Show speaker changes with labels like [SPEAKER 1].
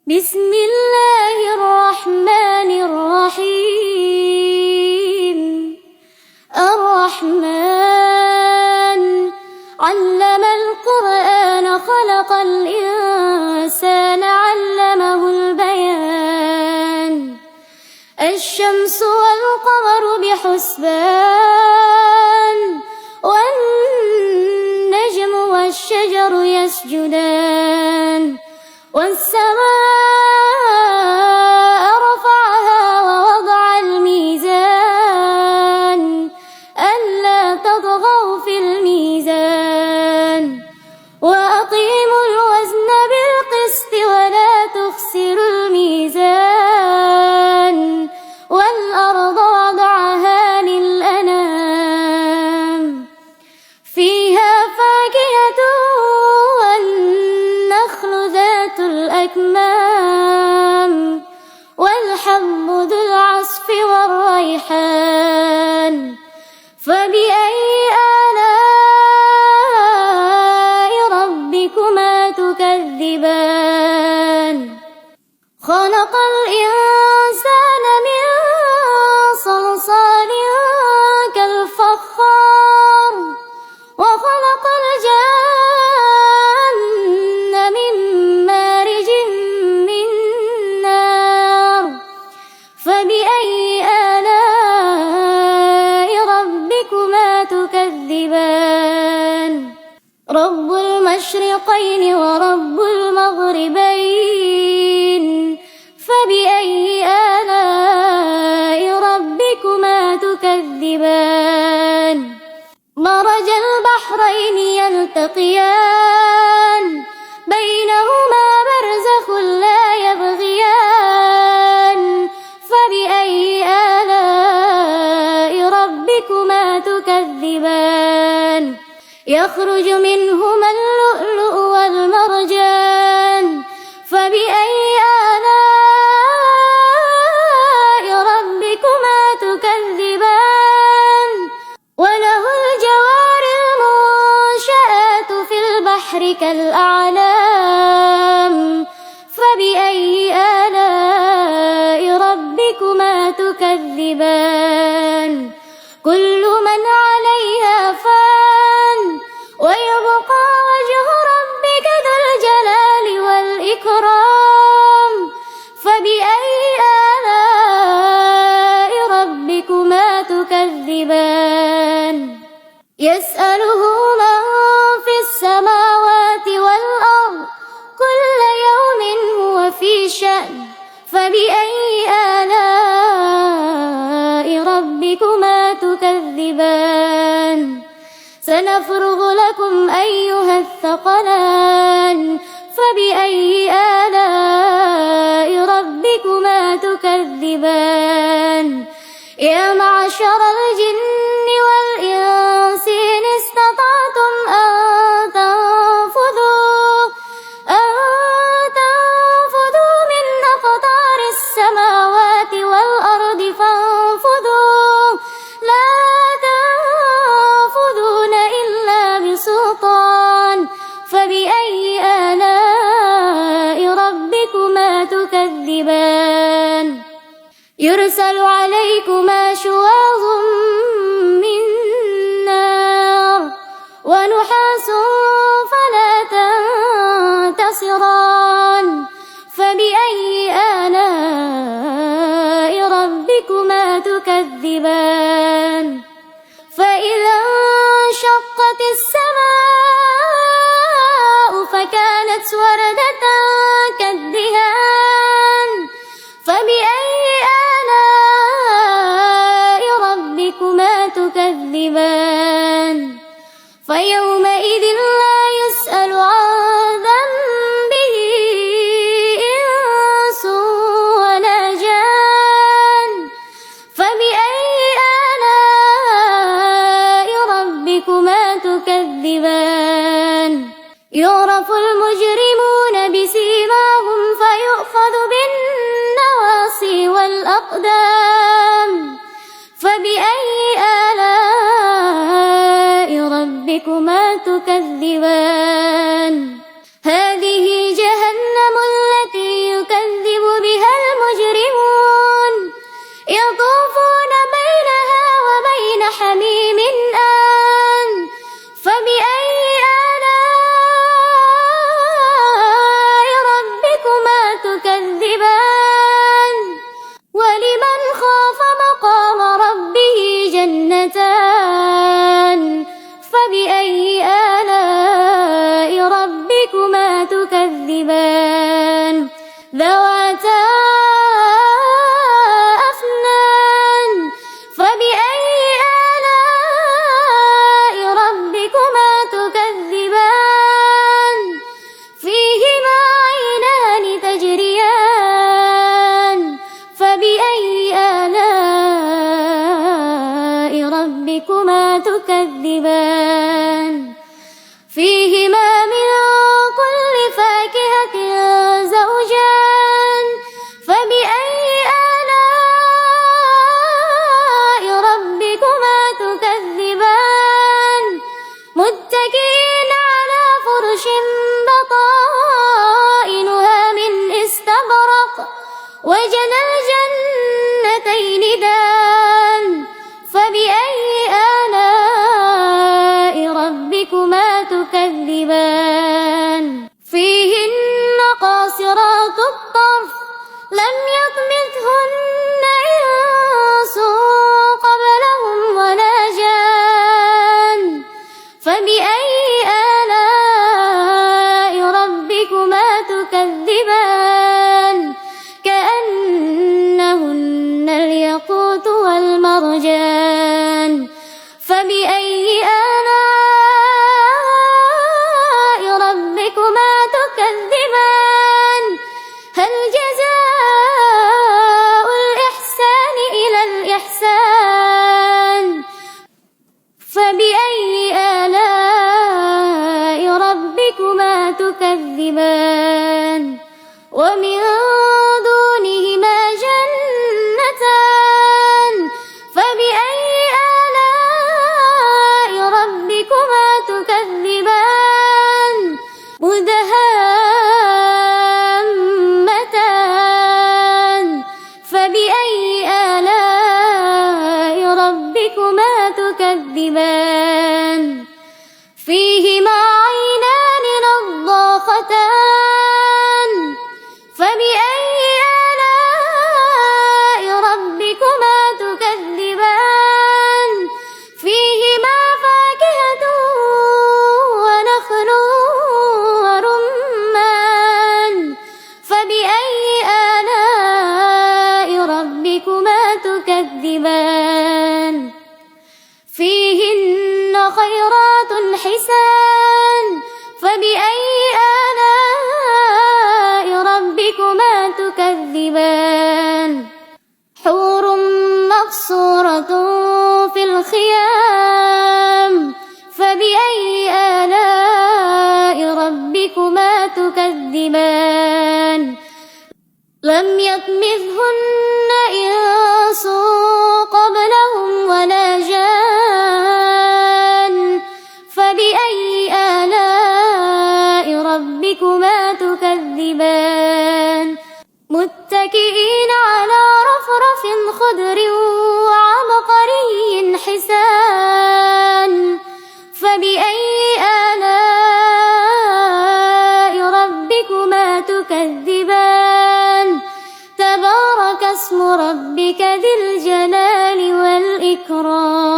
[SPEAKER 1] بسم الله الرحمن الرحيم. الرحمن علم القرآن خلق الإنسان علمه البيان. الشمس والقمر بحسبان والنجم والشجر يسجدان. والسماء رفعها ووضع الميزان ألا تطغوا في الميزان وأقيموا الوزن بالقسط ولا تخسروا الميزان. والأرض وضعها للأنام فيها فاكهة والنخل ذات الأكمام والحب ذو العصف والريحان. فبأي آلاء ربكما تكذبان؟ خلق الإنسان من صلصال كالفخار وخلق الجن من مارج من نار. فبأي آلاء ربكما تكذبان؟ رب المشرقين ورب المغربين. فبأي آلاء ربكما تكذبان؟ مرج البحرين يلتقيان بينهما برزخ لا يبغيان. فبأي آلاء ربكما تكذبان؟ يخرج منهما اللؤلؤ والمرجان. فبأي آلاء ربكما تكذبان؟ وله الجوار المنشآت في البحر كالأعلام. فبأي آلاء ربكما تكذبان؟ كل من عليها فان ويبقى وجه ربك ذو الجلال والإكرام. فبأي آلاء ربكما تكذبان؟ يسأله من في السماوات والأرض كل يوم هو في شأن. فبأي آلاء ربكما تكذبان؟ سنفرغ لكم أيها الثقلان. فبأي آلاء ربكما تكذبان؟ يا معشر الجن والإنس إن استطعتم أن تنفذوا من أقطار السماوات والأرض فانفذوا لا تنفذون إلا بسلطان. فبأي آلاء ربكما تكذبان؟ يرسل عليكما شواظ من نار ونحاس فلا تنتصران. فبأي آلاء ربكما تكذبان؟ فإذا انشقت السماء فكانت وردة كالدهان. فبأي آلاء ربكما تكذبان؟ فيومئذ لا يسأل عن ذنبه إنس ولا جان. فبأي آلاء ربكما تكذبان؟ يعرف المجرمون بسيماهم فيؤخذ بالنواصي والأقدام. فبأي آلاء ربكما تكذبان؟ هذه جهنم التي يكذب ذواتا أفنان فبأي آلاء ربكما تكذبان فيهما عينان تجريان فبأي آلاء ربكما تكذبان فيهما من كل فاكهة زوجان فبأي آلاء ربكما تكذبان متكئين على فرش بطائنها من استبرق وجنى الجنتين دان فبأي آلاء ربكما تكذبان فيهن قاصرات الطرف لم يطمثهن إنس قبلهم ولا جان فبأي آلاء ربكما تكذبان كأنهن الياقوت والمرجان فبأي آلاء ربكما تكذبان هل جزاء الإحسان إلى الإحسان فبأي آلاء ربكما تكذبان ومن دونهما جنتان فبأي آلاء ربكما تكذبان مدهامتان فبأي آلاء ربكما تكذبان فيهما عينان نضاختان فبأي آلاء ربكما تكذبان فيهما فاكهة ونخل ورمان فبأي آلاء ربكما تكذبان فيهن خيرات حسان فبأي آلاء ربكما تكذبان حور مقصورة في الخيام فبأي آلاء ربكما تكذبان لم يطمثهن إنس قبلهم ولا جان فبأي آلاء ربكما تكذبان متكئين على رفرف خضر وعبقري حسان فبأي آلاء ربكما تكذبان تبارك اسم ربك ذي الجلال والإكرام